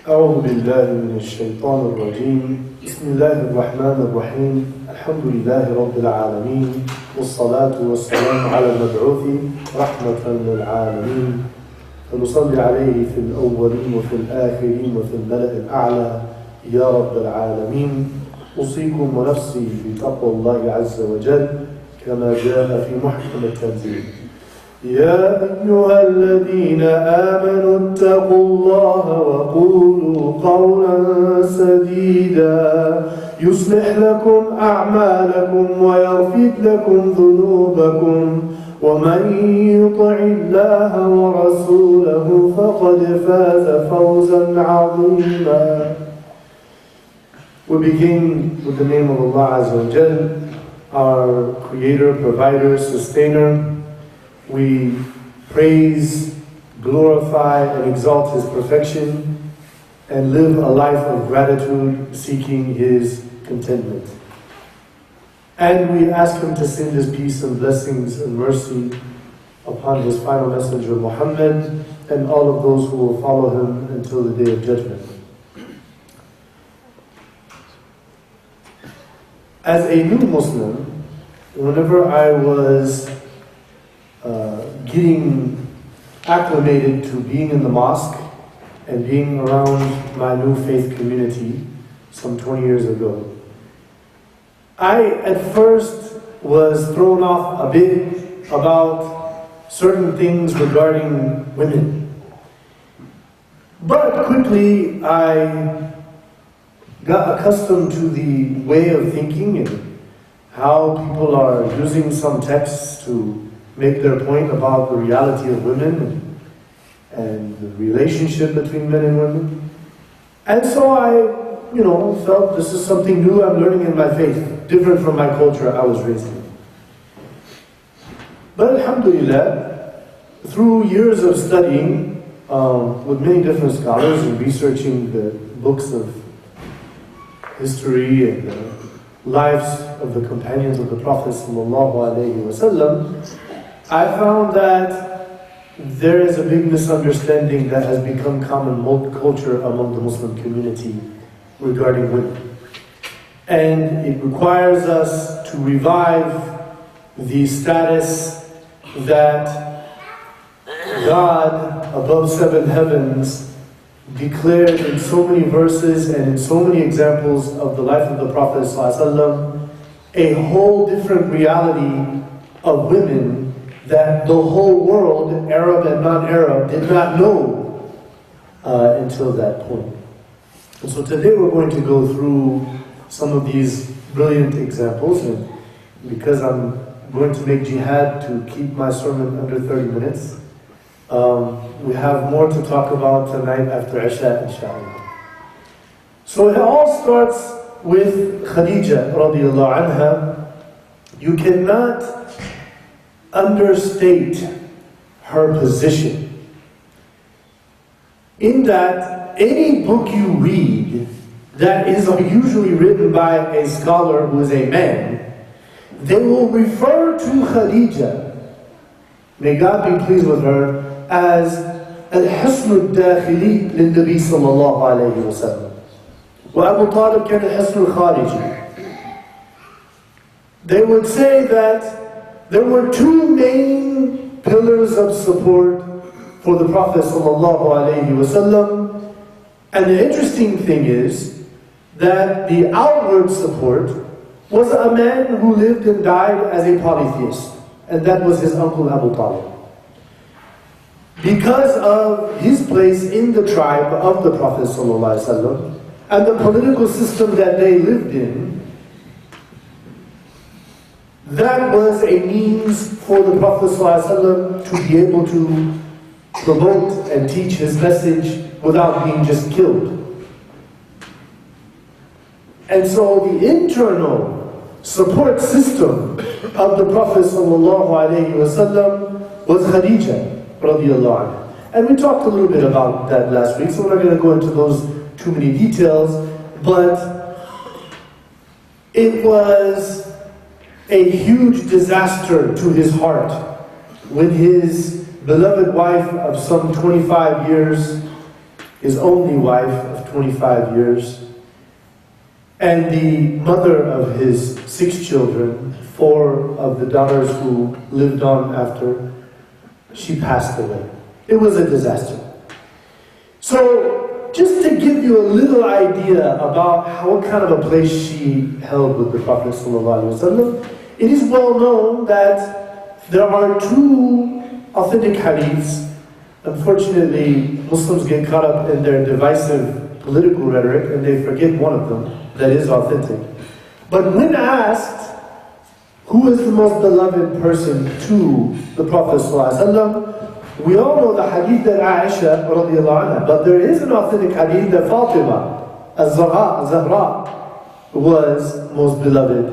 أعوذ بالله من الشيطان الرجيم بسم الله الرحمن الرحيم الحمد لله رب العالمين والصلاة والسلام على المبعوث رحمة للعالمين فنصلي عليه في الأولين وفي الآخرين وفي الملأ الأعلى يا رب العالمين أوصيكم ونفسي بتقوى الله عز وجل كما جاء في محكم التنزيل يا أيها الذين آمنوا اتقوا الله وقولوا قولا سديدا يصلح لكم أعمالكم ويغفر لكم ذنوبكم ومن يطع الله ورسوله فقد فاز فوزا عظيما. We begin with the name of Allah Azza wa Jal, our Creator, Provider, Sustainer. We praise, glorify, and exalt His perfection and live a life of gratitude, seeking His contentment. And we ask Him to send His peace and blessings and mercy upon His final messenger Muhammad and all of those who will follow Him until the Day of Judgment. As a new Muslim, whenever I was getting acclimated to being in the mosque and being around my new faith community some 20 years ago, I at first was thrown off a bit about certain things regarding women. But quickly I got accustomed to the way of thinking and how people are using some texts to make their point about the reality of women and the relationship between men and women. And so I, felt this is something new I'm learning in my faith, different from my culture I was raised in. But alhamdulillah, through years of studying with many different scholars and researching the books of history and the lives of the companions of the Prophet ﷺ, I found that there is a big misunderstanding that has become common culture among the Muslim community regarding women. And it requires us to revive the status that God above seven heavens declared in so many verses and in so many examples of the life of the Prophet ﷺ, a whole different reality of women that the whole world, Arab and non-Arab, did not know until that point. And so today we're going to go through some of these brilliant examples, and because I'm going to make jihad to keep my sermon under 30 minutes, we have more to talk about tonight after Isha, inshallah. So it all starts with Khadija radiallahu anha. You cannot understate her position in that any book you read that is usually written by a scholar who is a man, they will refer to Khadija, may God be pleased with her, as الحصن الداخلي للنبي صلى الله عليه وسلم وأبو طالب كان الحصن الخارجي. They would say that there were two main pillars of support for the Prophet ﷺ, and the interesting thing is that the outward support was a man who lived and died as a polytheist, and that was his uncle Abu Talib. Because of his place in the tribe of the Prophet ﷺ and the political system that they lived in, that was a means for the Prophet ﷺ to be able to promote and teach his message without being just killed. And so the internal support system of the Prophet ﷺ was Khadija radiallahu anha. And we talked a little bit about that last week, so we're not going to go into those too many details, but it was a huge disaster to his heart when his beloved wife of some 25 years his only wife of 25 years, and the mother of his 6 children, 4 of the daughters who lived on after, she passed away. It was a disaster. So, just to give you a little idea about what kind of a place she held with the Prophet ﷺ, it is well known that there are 2 authentic hadiths. Unfortunately, Muslims get caught up in their divisive political rhetoric and they forget one of them that is authentic. But when asked, who is the most beloved person to the Prophet ﷺ, we all know the hadith that Aisha radiallahu anha, but there is an authentic hadith that Fatima Zahra was most beloved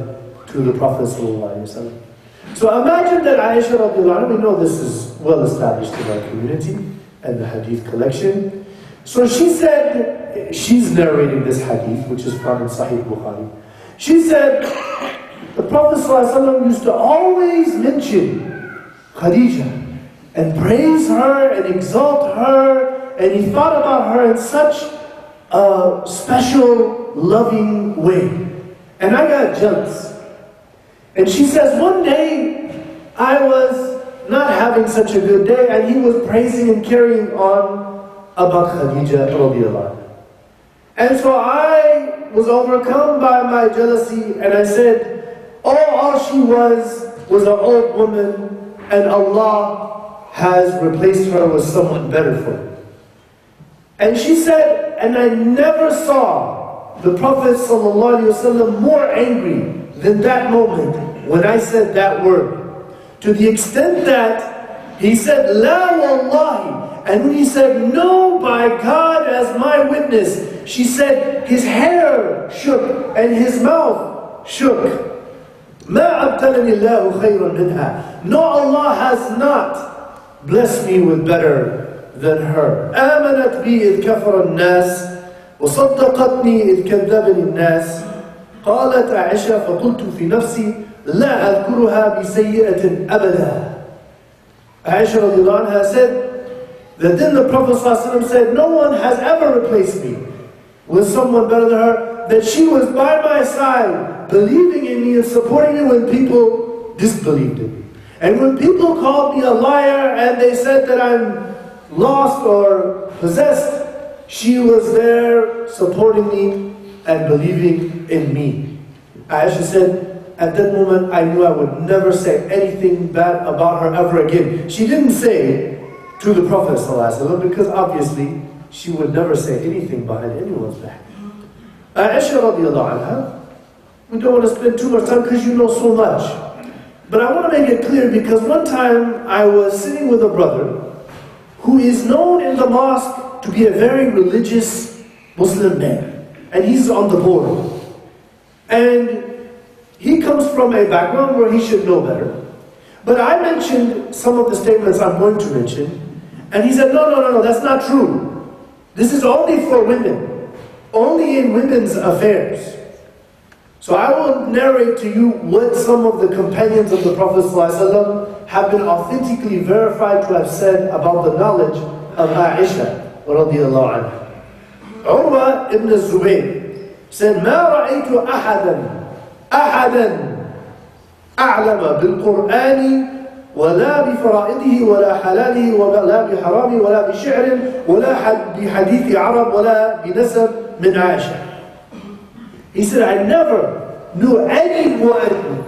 to the Prophet ﷺ. So imagine that Aisha radiallahu anha, we know this is well established in our community and the hadith collection. So she said, she's narrating this hadith, which is found in Sahih Bukhari. She said, the Prophet ﷺ used to always mention Khadija and praise her and exalt her, and he thought about her in such a special, loving way. And I got jealous. And she says, one day I was not having such a good day, and he was praising and carrying on about Khadija radiallahu anha. And so I was overcome by my jealousy, and I said, all she was an old woman, and Allah has replaced her with someone better for her. And she said, and I never saw the Prophet ﷺ more angry than that moment when I said that word. To the extent that he said, La wallahi. And when he said, no, by God as my witness, she said, his hair shook and his mouth shook. مَا أَبْتَلَنِ اللَّهُ خَيْرًا مِنْهَا. No, Allah has not blessed me with better than her. آمنت بي إذ كفر الناس وصدقتني إذ كذبني الناس. قالت عائشة فقلت في نفسي لا أذكرها بسيئة أبدا. Aisha radiallahu anha said that then the Prophet ﷺ said, no one has ever replaced me with someone better than her, that she was by my side, believing in me and supporting me when people disbelieved in me. And when people called me a liar and they said that I'm lost or possessed, she was there supporting me and believing in me. Aisha said, at that moment I knew I would never say anything bad about her ever again. She didn't say to the Prophet ﷺ because obviously she would never say anything behind anyone's back. Aisha radiallahu anha, we don't want to spend too much time because you know so much. But I want to make it clear because one time I was sitting with a brother who is known in the mosque to be a very religious Muslim man. And he's on the board. And he comes from a background where he should know better. But I mentioned some of the statements I'm going to mention. And he said, no, that's not true. This is only for women. Only in women's affairs. So I will narrate to you what some of the companions of the Prophet ﷺ have been authentically verified to have said about the knowledge of Aisha radiallahu anha. Urwa ibn Zubayr said, مَا رَأَيْتُ أَحَدًا أعلم بالقرآن ولا بفرائضه ولا حلاله ولا بحرامه ولا بشعر ولا بحديث عرب ولا بنسب من عائشة. He said, I never knew anyone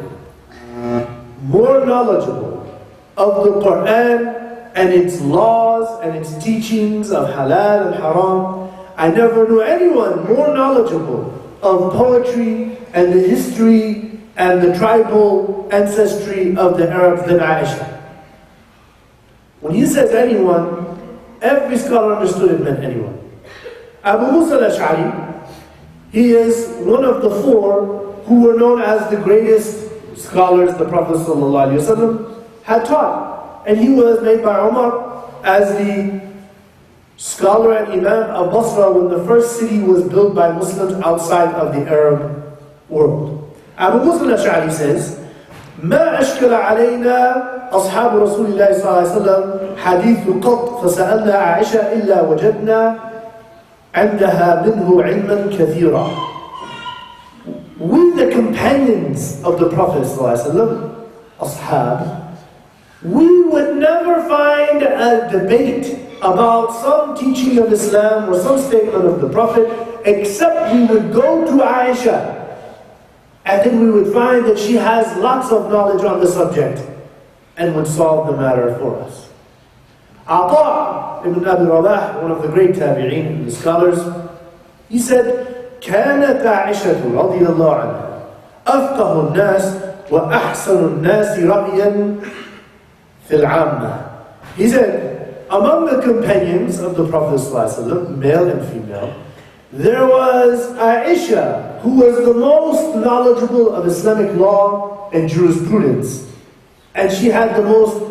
more knowledgeable of the Quran and its laws and its teachings of halal and haram. I never knew anyone more knowledgeable of poetry and the history and the tribal ancestry of the Arabs than Aisha. When he says anyone, every scholar understood it meant anyone. Abu Musa al-Ash'ari, he is one of the 4 who were known as the greatest scholars the Prophet ﷺ had taught. And he was made by Umar as the scholar and Imam of Basra when the first city was built by Muslims outside of the Arab world. Abu Musa al-Ash'ari says, ما أشكل علينا أصحاب رسول الله صلى الله عليه وسلم حديث قط فسألنا عائشة إلا وجدنا عندها منه علما كثيرا. We, the companions of the Prophet ﷺ, ashab, we would never find a debate about some teaching of Islam or some statement of the Prophet, except we would go to Aisha, and then we would find that she has lots of knowledge on the subject and would solve the matter for us. Ata ibn Abi Rabah, one of the great tabi'een and the scholars, he said, كانت عائشة رضي الله عنها أفقه الناس وأحسن الناس رأيا في العامة. He said, among the companions of the Prophet ﷺ, male and female, there was Aisha, who was the most knowledgeable of Islamic law and jurisprudence. And she had the most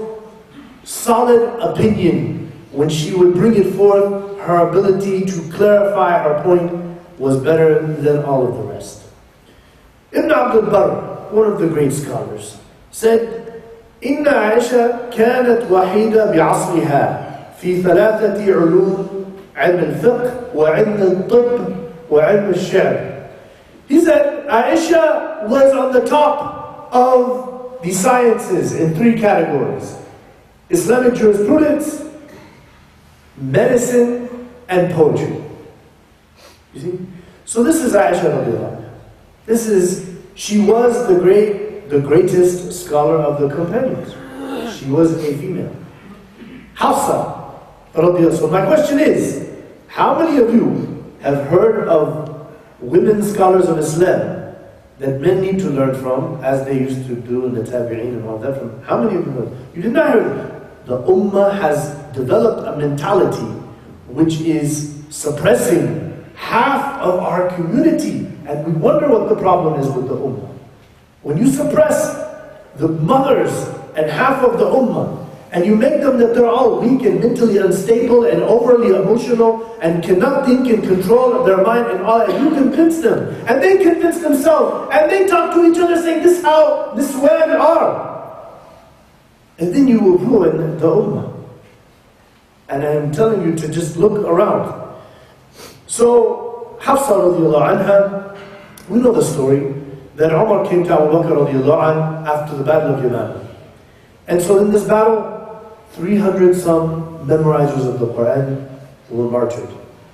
solid opinion. When she would bring it forth, her ability to clarify her point was better than all of the rest. Ibn Abdul Barr, one of the great scholars, said, إن عائشة كانت وحيدة بعصرها في ثلاثة علوم علم الفقه وعلم الطب وعلم الشعر. He said, Aisha was on the top of the sciences in three categories: Islamic jurisprudence, medicine, and poetry. You see? So this is Aisha radiallahu anha. She was the greatest scholar of the companions. She was a female. Hafsa radiallahu. So my question is, how many of you have heard of women scholars of Islam that men need to learn from, as they used to do in the tabi'een and all that? From how many of you heard? You did not hear that. The ummah has developed a mentality which is suppressing half of our community, and we wonder what the problem is with the ummah. When you suppress the mothers and half of the ummah, and you make them that they're all weak and mentally unstable and overly emotional and cannot think and control their mind and all, and you convince them, and they convince themselves, and they talk to each other saying, this is where they are. And then you will ruin the ummah. And I'm telling you to just look around. So, Hafsa radiallahu anha, we know the story, that Umar came to Abu Bakr radiallahu anhu after the battle of Yamama. And so in this battle, 300 some memorizers of the Quran were martyred.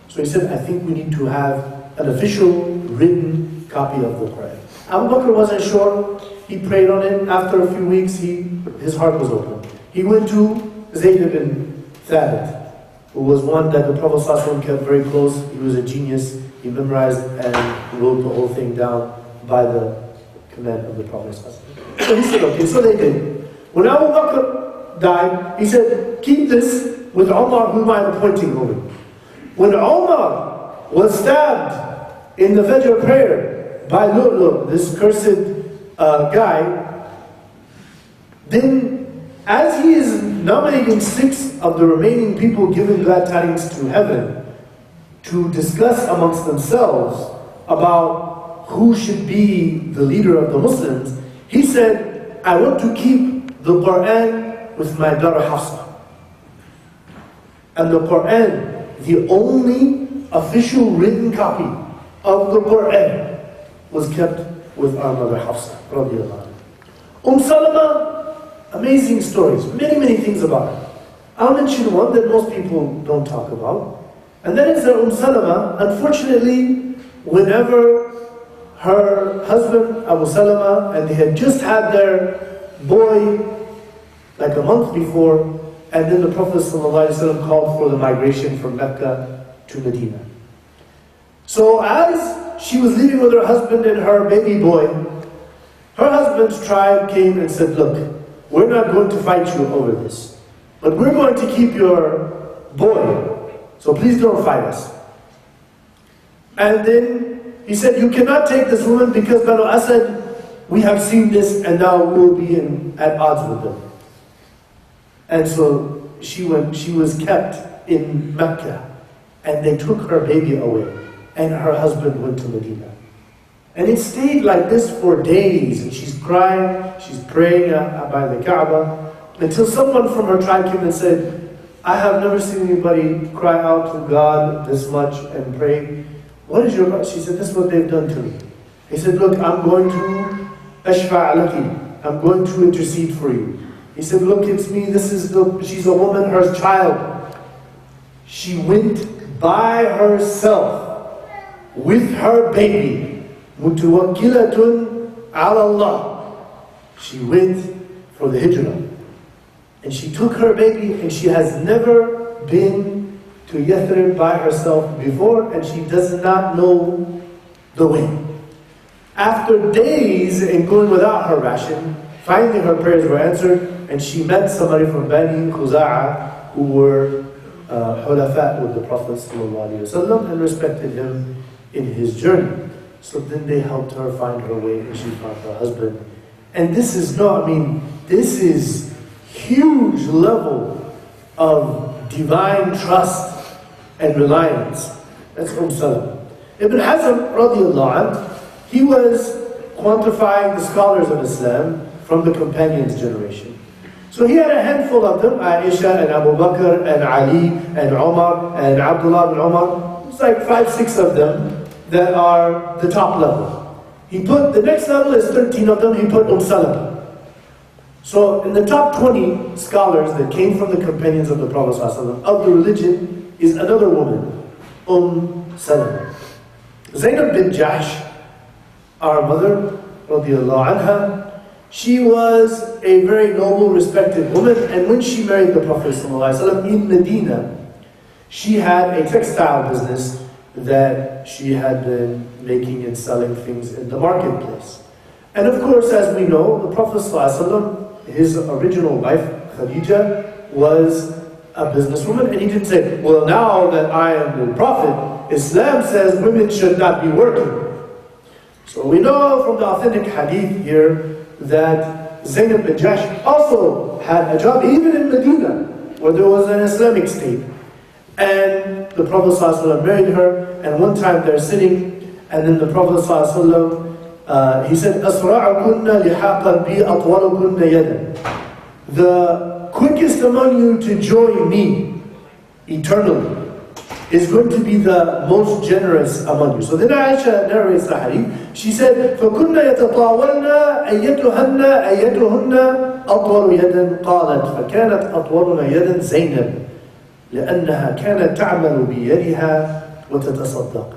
So he said, I think we need to have an official written copy of the Quran. Abu Bakr wasn't sure. He prayed on it. After a few weeks, his heart was open. He went to Zayd ibn Thabit, who was one that the Prophet ﷺ kept very close. He was a genius. He memorized and wrote the whole thing down by the command of the Prophet ﷺ. So he said, okay, so they did. When Abu Bakr died, he said, keep this with Umar, whom I'm appointing over. When Umar was stabbed in the Fajr prayer by Lu'lu', this cursed guy, then as he is nominating 6 of the remaining people giving glad tidings to heaven to discuss amongst themselves about who should be the leader of the Muslims, he said, I want to keep the Quran with my daughter Hafsa. And the Quran, the only official written copy of the Quran, was kept with our mother Hafsa radiallahu anha. Salama, amazing stories, many things about her. I'll mention one that most people don't talk about, and that is that Salama, unfortunately, whenever her husband Abu Salama, and they had just had their boy like a month before, and then the Prophet ﷺ called for the migration from Mecca to Medina. So as she was leaving with her husband and her baby boy, her husband's tribe came and said, look, we're not going to fight you over this, but we're going to keep your boy, so please don't fight us. And then he said, you cannot take this woman because Banu Asad, we have seen this and now we will be at odds with them. And so she was kept in Mecca, and they took her baby away, and her husband went to Medina. And it stayed like this for days, and she's crying, she's praying by the Kaaba, until someone from her tribe came and said, I have never seen anybody cry out to God this much and pray. What is your... She said, this is what they've done to me. He said, look, I'm going to ashfa' laki. I'm going to intercede for you. He said, look, it's me. She's a woman, her child. She went by herself with her baby. Mutawakkilatun ala Allah. She went for the hijrah. And she took her baby, and she has never been to Yathrib by herself before, and she does not know the way. After days in going without her ration, finally her prayers were answered, and she met somebody from Bani Khuza'a who were hulafat with the Prophet ﷺ and respected him in his journey. So then they helped her find her way, and she found her husband. And this is not, this is huge level of divine trust and reliance. That's Salama. Ibn Hazm radiallahu anh, he was quantifying the scholars of Islam from the companions' generation. So he had a handful of them, Aisha and Abu Bakr and Ali and Umar and Abdullah bin Umar. It's like 5, 6 of them that are the top level. He put, the next level is 13 of them, he put Salama. So in the top 20 scholars that came from the companions of the Prophet ﷺ, of the religion is another woman, Salama. Zainab bin Jahsh, our mother, radiallahu anha, she was a very noble, respected woman, and when she married the Prophet ﷺ in Medina, she had a textile business that she had been making and selling things in the marketplace. And of course, as we know, the Prophet ﷺ, his original wife, Khadija, was a businesswoman, and he didn't say, well, now that I am the Prophet, Islam says women should not be working. So we know from the authentic hadith here that Zainab bin Jahsh also had a job, even in Medina, where there was an Islamic state. And the Prophet ﷺ married her, and one time they're sitting, and then the Prophet ﷺ, he said, أَسْرَعُكُنَّ لِحَاقًا بِي أَطْوَلُكُنَّ يَدًا. The quickest among you to join me eternally is going to be the most generous among you. So then Aisha narrates the hadith. She said, فَكُنَّ يَتَطَاوَلْنَا أَيَّتُهَنَّ أَطْوَلُ يَدًا قَالَتْ فَكَانَتْ أَطْوَلُنَا يَدًا زَيْنَبْ لأنها كانت تعمل بيدها وتتصدق.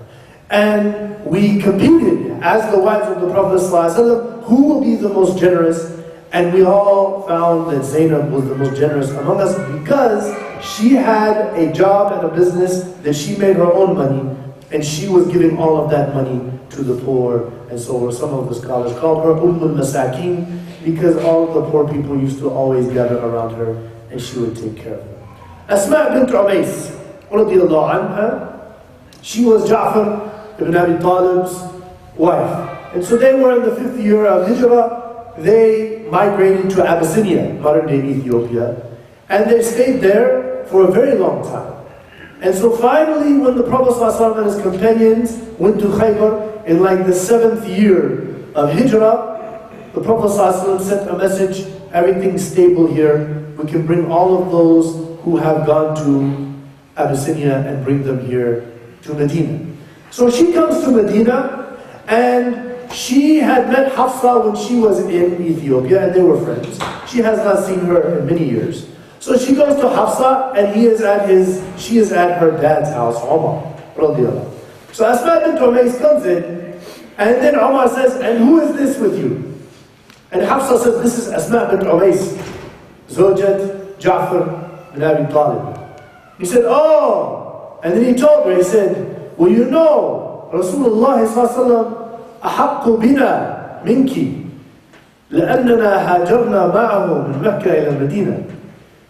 And we competed as the wives of the Prophet ﷺ, who will be the most generous? And we all found that Zainab was the most generous among us because she had a job and a business that she made her own money, and she was giving all of that money to the poor. And so some of the scholars called her Ummul Masakin, because all of the poor people used to always gather around her and she would take care of them. Asma bint Umays, radiallahu anha, she was Ja'far ibn Abi Talib's wife. And so they were in the 5th year of Hijrah. They migrated to Abyssinia, modern-day Ethiopia, and they stayed there for a very long time. And so finally, when the Prophet ﷺ and his companions went to Khaybar in like the 7th year of Hijrah, the Prophet ﷺ sent a message, everything's stable here, we can bring all of those who have gone to Abyssinia and bring them here to Medina. So she comes to Medina, and she had met Hafsa when she was in Ethiopia, and they were friends. She has not seen her in many years. So she goes to Hafsa, and she is at her dad's house, Umar, radiallahu. So Asma bint Umays comes in, and then Umar says, and who is this with you? And Hafsa says, this is Asma bint Umays, Zawjat Ja'far bin Abi Talib. He said, oh, and then he told her, he said, well, you know, Rasulullah sallallahu أحق بنا منك لأننا هاجرنا معه من مكة إلى المدينة.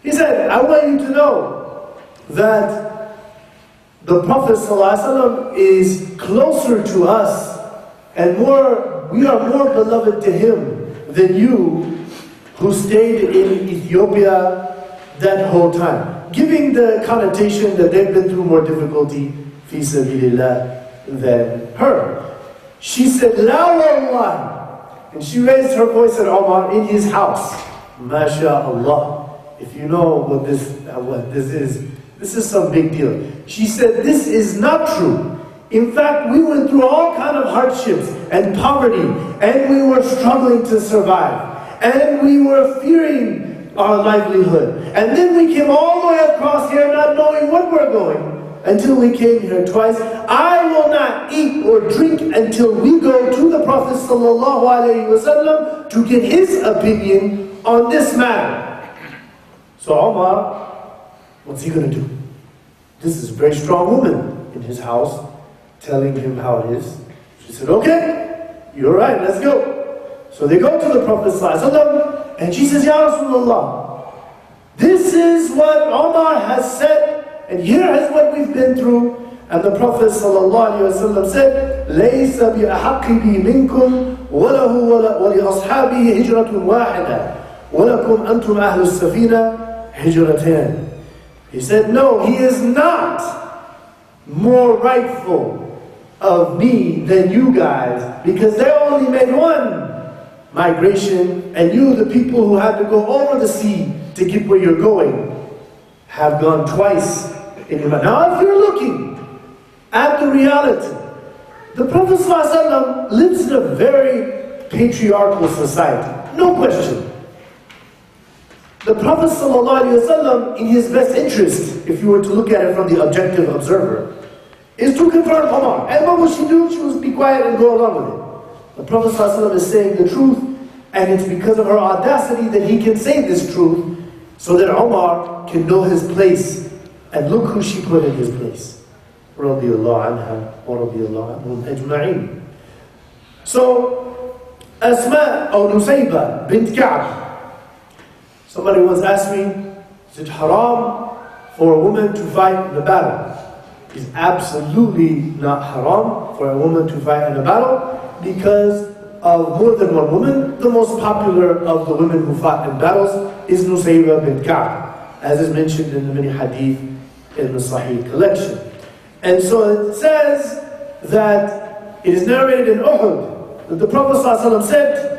He said, I want you to know that the Prophet ﷺ is closer to us and we are more beloved to him than you who stayed in Ethiopia that whole time. Giving the connotation that they've been through more difficulty fi sabilillah than her. She said, La wallah. And she raised her voice at Umar in his house. MashaAllah. if you know what this is some big deal. She said, this is not true. In fact, we went through all kind of hardships and poverty, and we were struggling to survive, and we were fearing our livelihood. And then we came all the way across here not knowing what we're going until we came here twice. I will not eat or drink until we go to the Prophet ﷺ to get his opinion on this matter. So Omar, what's he going to do? This is a very strong woman in his house telling him how it is. She said, okay, you're right, let's go. So they go to the Prophet ﷺ, and she says, Ya Rasulullah, this is what Omar has said, and here is what we've been through. And the Prophet ﷺ said, لَيْسَ بِأَحَقِّ بِي مِنْكُمْ وَلَهُ وَلِأَصْحَابِهِ هِجْرَةٌ وَاحِدَةٌ وَلَكُمْ أَنْتُمْ أَهْلُ السَّفِينَةِ هِجْرَتَانِ. He said, no, he is not more rightful of me than you guys, because they only made one migration, and you, the people who had to go over the sea to get where you're going, have gone twice in your life. Now if you're looking at the reality, the Prophet ﷺ lives in a very patriarchal society, no question. The Prophet ﷺ, in his best interest, if you were to look at it from the objective observer, is to confront Omar. And what would she do? She would be quiet and go along with it. The Prophet ﷺ is saying the truth, and it's because of her audacity that he can say this truth, so that Omar can know his place. And look who she put in his place. Radiallahu anha wa radiallahu anhum ajma'in. So, Asma or Nusayba bint Ka'b. Somebody once asked me, is it haram for a woman to fight in a battle? It's absolutely not haram for a woman to fight in a battle, because of more than one woman. The most popular of the women who fought in battles is Nusayba bint Ka'b, as is mentioned in the many hadith in the Sahih collection. And so it says that it is narrated in Uhud that the Prophet ﷺ said,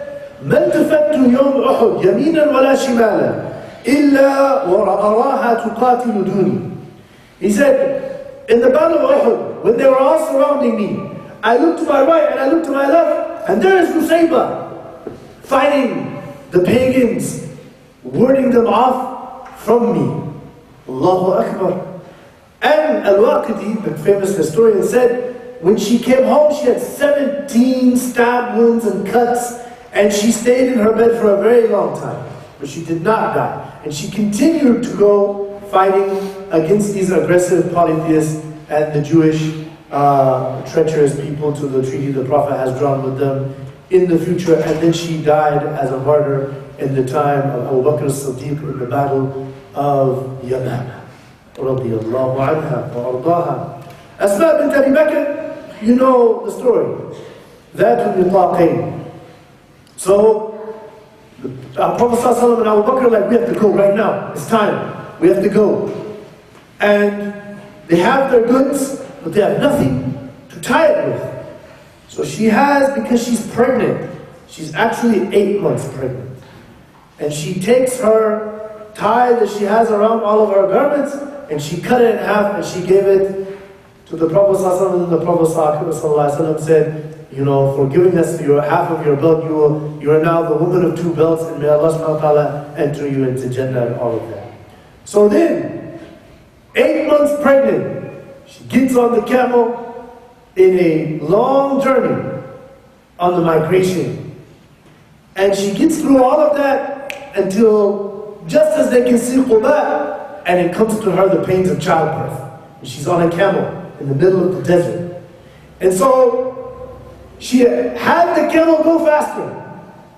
مَا الْتَفَتُّ يَوْمَ أُحُدْ يَمِينًا وَلَا شِمَالًا إِلَّا وَأَرَاهَا تُقَاتِلُ دُونِي. He said, in the battle of Uhud, when they were all surrounding me, I looked to my right and I looked to my left, and there is Nusayba fighting the pagans, warding them off from me. Allahu Akbar. And Al-Waqidi, the famous historian, said when she came home she had 17 stab wounds and cuts, and she stayed in her bed for a very long time, but she did not die. And she continued to go fighting against these aggressive polytheists and the Jewish treacherous people to the treaty the Prophet has drawn with them in the future. And then she died as a martyr in the time of Abu Bakr as-Siddiq in the battle of Yamama. Radiyallahu anha wa ardaha. Asma bint Abi Bakr, you know the story. That will be So, Prophet ﷺ and Abu Bakr are like, we have to go right now. It's time. We have to go. And they have their goods, but they have nothing to tie it with. So she has, because she's pregnant, she's actually 8 months pregnant. And she takes her tie that she has around all of her garments, and she cut it in half, and she gave it to the Prophet ﷺ, and the Prophet ﷺ said, you know, for giving us your half of your belt, you are now the woman of 2 belts, and may Allah subhanahu wa ta'ala enter you into Jannah and all of that. So then, 8 months pregnant, she gets on the camel in a long journey on the migration. And she gets through all of that until just as they can see Quba, and it comes to her the pains of childbirth. And she's on a camel in the middle of the desert. And so, she had the camel go faster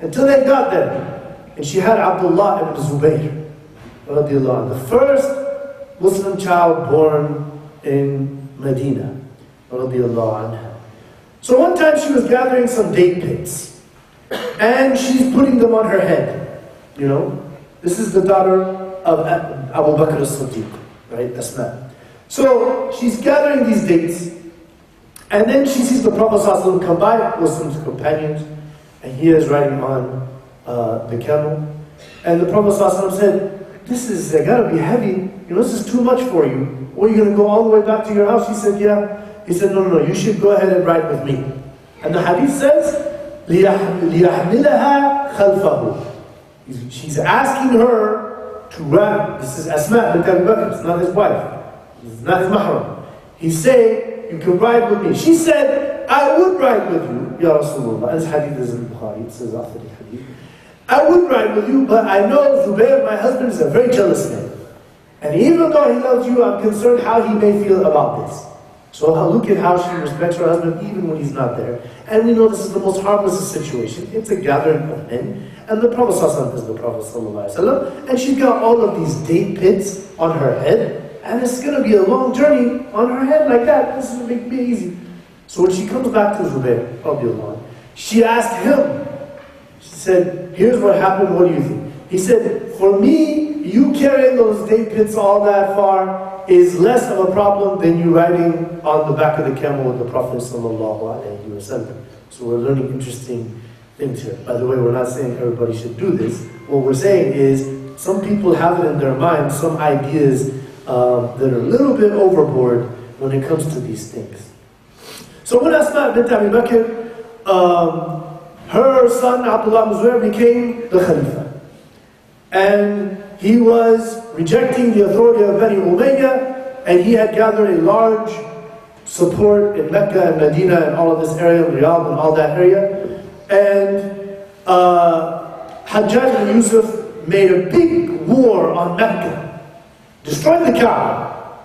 until they got there. And she had Abdullah ibn Zubayr, the first Muslim child born in Medina. So one time she was gathering some date pits, and she's putting them on her head. You know, this is the daughter of Abu Bakr as-Siddiq, right? Asma. So she's gathering these dates, and then she sees the Prophet ﷺ come by with some companions, and he is riding on the camel. And the Prophet ﷺ said, this is gotta be heavy. This is too much for you. Or you're gonna go all the way back to your house? He said, yeah. He said, no, you should go ahead and ride with me. And the hadith says, لِيَحْمِلَهَا خَلْفَهُ. She's asking her to ride. This is Asma bint Abi Bakr. It's not his wife. It's not his mahram. He's saying, you can ride with me. She said, I would ride with you, Ya Rasulullah. This hadith is in Bukhari. It says authentic hadith. I would ride with you, but I know Zubayr, my husband, is a very jealous man. And even though he loves you, I'm concerned how he may feel about this. So look at how she respects her husband even when he's not there. And we know this is the most harmless situation. It's a gathering of men. And the Prophet ﷺ is the Prophet ﷺ. And she's got all of these date pits on her head. And it's going to be a long journey on her head like that. This is going to be easy. So when she comes back to Zubayr, she asked him. She said, here's what happened, what do you think? He said, for me, you carrying those date pits all that far is less of a problem than you riding on the back of the camel with the Prophet ﷺ. So we're learning interesting things here. By the way, we're not saying everybody should do this. What we're saying is, some people have it in their mind, some ideas that are a little bit overboard when it comes to these things. So when Asma bint Abi Bakr, her son Abdullah ibn Zubayr became the Khalifa. And he was rejecting the authority of Bani Umayyah, and he had gathered a large support in Mecca and Medina and all of this area, Riyadh and all that area. And Hajjaj ibn Yusuf made a big war on Mecca, destroyed the Kaaba.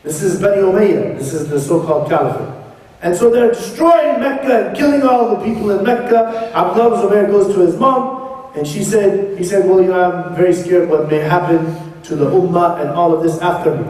This is Bani Umayyah, this is the so-called Caliphate. And so they're destroying Mecca and killing all the people in Mecca. Abdullah ibn Zubayr goes to his mom, and he said, well, I'm very scared what may happen to the ummah and all of this after me.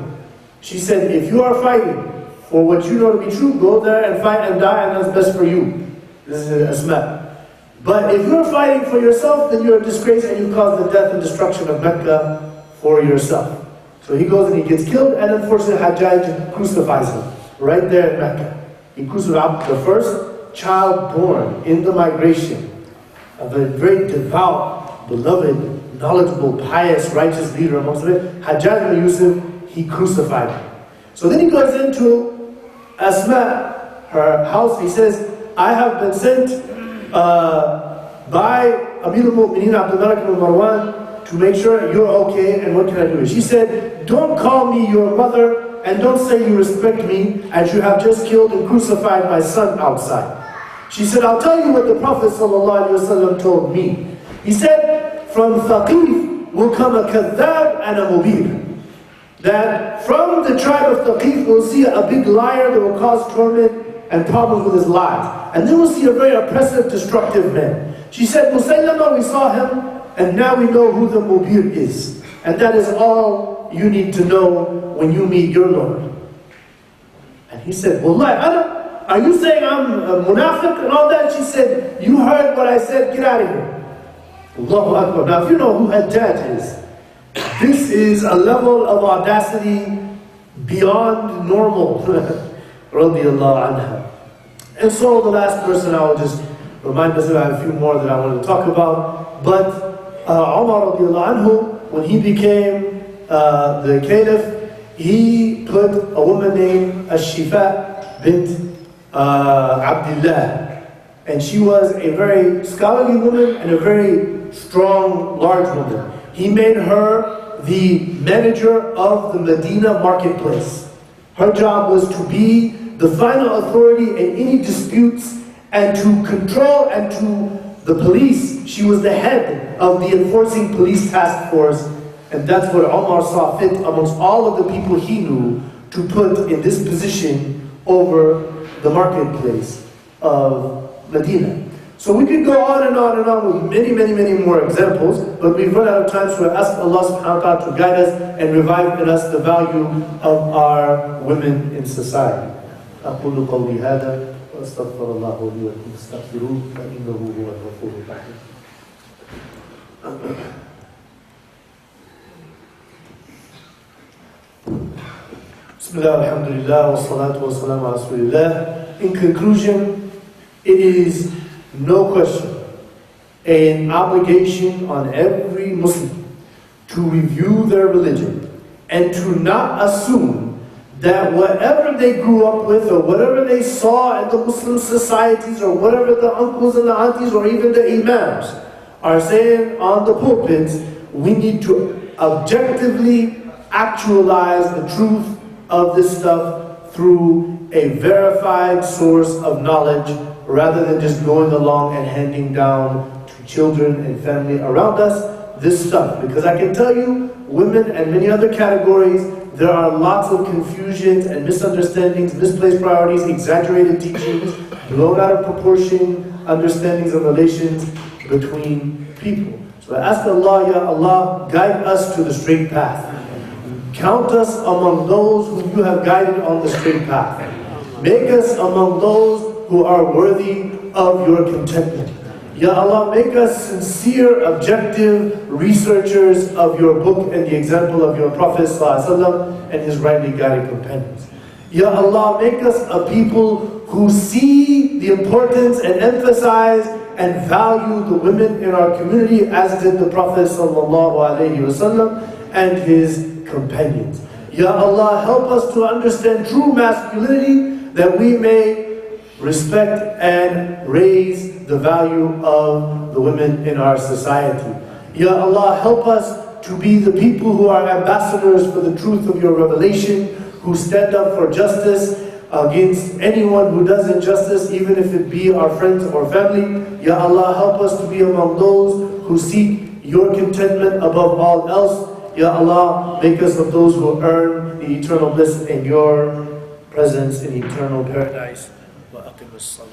She said, if you are fighting for what you know to be true, go there and fight and die, and that's best for you. This is Asma. But if you're fighting for yourself, then you're a disgrace and you cause the death and destruction of Mecca for yourself. So he goes and he gets killed, and unfortunately Hajjaj crucifies him right there in Mecca. He crucified the first child born in the migration of a very devout, beloved, knowledgeable, pious, righteous leader amongst them, Hajjaj ibn Yusuf, he crucified him. So then he goes into Asma, her house. He says, I have been sent by Amir al-Mu'mineen Abdul Malik ibn Marwan to make sure you're okay, and what can I do? She said, don't call me your mother, and don't say you respect me, as you have just killed and crucified my son outside. She said, I'll tell you what the Prophet ﷺ told me. He said, from Thaqif will come a kadhab and a mubir. That from the tribe of Thaqif we'll see a big liar that will cause torment and problems with his lies. And then we'll see a very oppressive, destructive man. She said, Musaylama, we saw him, and now we know who the mubir is. And that is all you need to know when you meet your Lord. And he said, Wallahi, are you saying I'm a munafiq and all that? She said, you heard what I said, get out of here. Allahu Akbar. Now if you know who Hajjaj is, this is a level of audacity beyond normal. Radiallahu anha. And so the last person I will just remind us of, I have a few more that I want to talk about. But Umar radiallahu anhu, when he became the caliph, he put a woman named Ash-Shifa bint Abdullah, and she was a very scholarly woman and a very strong, large woman. He made her the manager of the Medina marketplace. Her job was to be the final authority in any disputes and to control and to the police. She was the head of the enforcing police task force, and that's what Umar saw fit amongst all of the people he knew to put in this position over the marketplace of Medina. So we could go on and on and on with many, many, many more examples, but we've run out of time, so I ask Allah subhanahu wa ta'ala to guide us and revive in us the value of our women in society. أقول قولي هذا وأستغفر الله لي ولكم فاستغفروه فإنه هو الغفور الرحيم. Bismillah, alhamdulillah, wassalatu wassalamu ala rasulillah. In conclusion, it is no question an obligation on every Muslim to review their religion and to not assume that whatever they grew up with or whatever they saw in the Muslim societies or whatever the uncles and the aunties or even the imams are saying on the pulpits, we need to objectively actualize the truth of this stuff through a verified source of knowledge rather than just going along and handing down to children and family around us this stuff. Because I can tell you, women and many other categories, there are lots of confusions and misunderstandings, misplaced priorities, exaggerated teachings, blown out of proportion understandings and relations between people. So I ask Allah, Ya Allah, guide us to the straight path. Count us among those whom you have guided on the straight path. Make us among those who are worthy of your contentment. Ya Allah, make us sincere, objective researchers of your book and the example of your Prophet ﷺ and his rightly guided companions. Ya Allah, make us a people who see the importance and emphasize and value the women in our community as did the Prophet ﷺ and his companions. Ya Allah, help us to understand true masculinity that we may respect and raise the value of the women in our society. Ya Allah, help us to be the people who are ambassadors for the truth of your revelation, who stand up for justice against anyone who does injustice, even if it be our friends or family. Ya Allah, help us to be among those who seek your contentment above all else. Ya Allah, make us of those who earn the eternal bliss in your presence in eternal paradise. Wa aqim as-salat.